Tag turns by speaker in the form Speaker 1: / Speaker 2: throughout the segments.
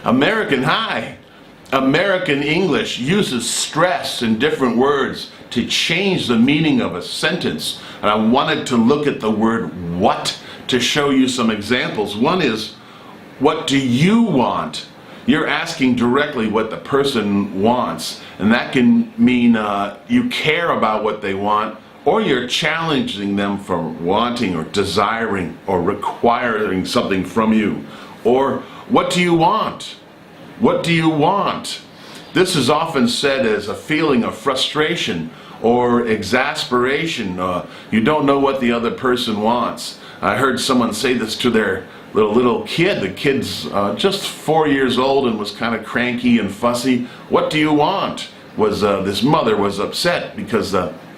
Speaker 1: Hi. American English uses stress in different words to change the meaning of a sentence. And I wanted to look at the word what to show you some examples. One is, what do you want? You're asking directly what the person wants. And that can mean you care about what they want, or you're challenging them for wanting or desiring or requiring something from you. Or, what do you want? What do you want? This is often said as a feeling of frustration or exasperation. You don't know what the other person wants. I heard someone say this to their little kid. The kid's just 4 years old and was kind of cranky and fussy. What do you want? This mother was upset because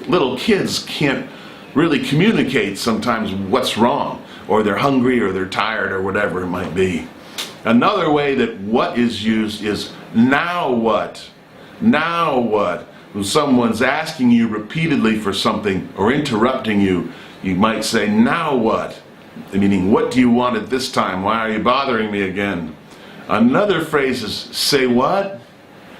Speaker 1: little kids can't really communicate sometimes what's wrong, or they're hungry or they're tired or whatever it might be. Another way that what is used is now what? Now what? When someone's asking you repeatedly for something or interrupting you, you might say, now what? Meaning, what do you want at this time? Why are you bothering me again? Another phrase is, say what?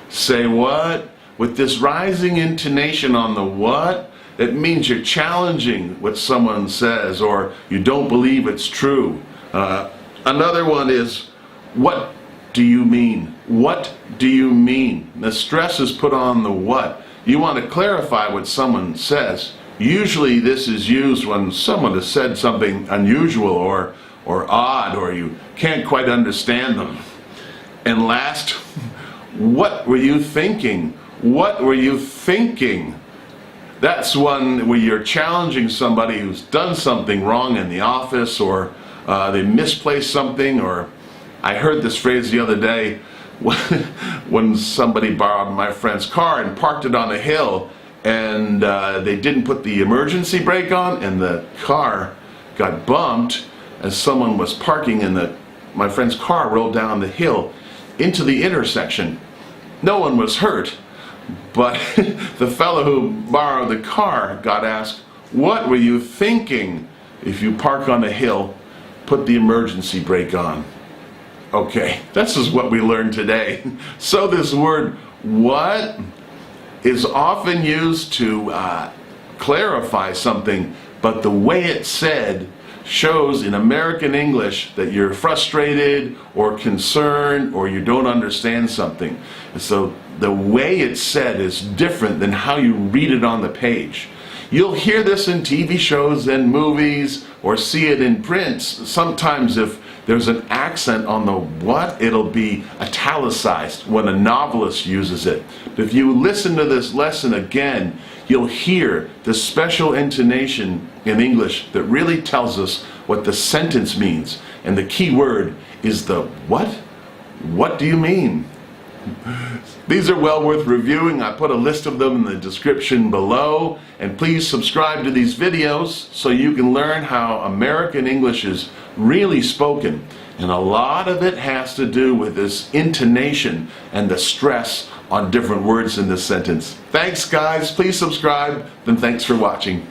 Speaker 1: Say what? With this rising intonation on the what, it means you're challenging what someone says, or you don't believe it's true. Another one is, what do you mean? What do you mean? The stress is put on the what. You want to clarify what someone says. Usually this is used when someone has said something unusual or odd, or you can't quite understand them. And last, what were you thinking? What were you thinking? That's one where you're challenging somebody who's done something wrong in the office, or they misplaced something. Or I heard this phrase the other day when somebody borrowed my friend's car and parked it on a hill, and they didn't put the emergency brake on, and the car got bumped as someone was parking, and my friend's car rolled down the hill into the intersection. No one was hurt, but the fellow who borrowed the car got asked, what were you thinking? If you park on a hill, put the emergency brake on. Okay, this is what we learned today. So this word what is often used to clarify something, but the way it's said shows in American English that you're frustrated or concerned or you don't understand something. And so the way it's said is different than how you read it on the page. You'll hear this in TV shows and movies, or see it in print. Sometimes if there's an accent on the what, it'll be italicized when a novelist uses it. If you listen to this lesson again, you'll hear the special intonation in English that really tells us what the sentence means. And the key word is the what? What do you mean? These are well worth reviewing. I put a list of them in the description below. And please subscribe to these videos so you can learn how American English is really spoken. And a lot of it has to do with this intonation and the stress on different words in this sentence. Thanks guys, please subscribe, and thanks for watching.